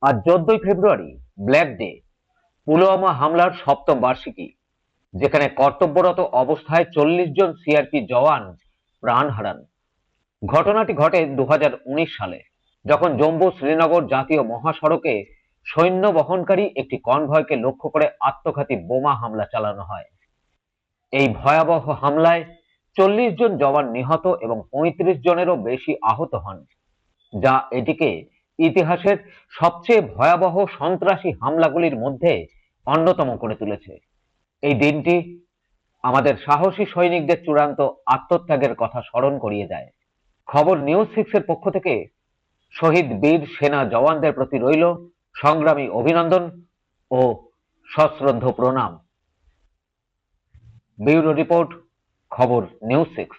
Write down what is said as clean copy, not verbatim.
আজ 14ই ফেব্রুয়ারি black day, Pulwama হামলার সপ্তম বার্ষিকী, যেখানে কর্তব্যরত অবস্থায় 40 জন সিআরপি জওয়ান প্রাণ হারান। ঘটনাটি ঘটে 2019 সালে, যখন জম্মু শ্রীনগর জাতীয় মহাসড়কে সৈন্য বহনকারী একটি কনভয়কে লক্ষ্য করে আত্মঘাতী বোমা হামলা চালানো হয়। এই ভয়াবহ হামলায় 40 জন জওয়ান নিহত এবং 35 জনেরও বেশি আহত হন, যা এটিকে ইতিহাসের সবচেয়ে ভয়াবহ সন্ত্রাসী হামলাগুলির মধ্যে অন্যতম করে তুলেছে। এই দিনটি আমাদের সাহসী সৈনিকদের চূড়ান্ত আত্মত্যাগের কথা স্মরণ করিয়ে দেয়। খবর নিউজ 6 এর পক্ষ থেকে শহীদ বীর সেনা জওয়ানদের প্রতি রইল সংগ্রামী অভিনন্দন ও সশ্রদ্ধ প্রণাম। ব্যুরো রিপোর্ট, খবর নিউজ 6।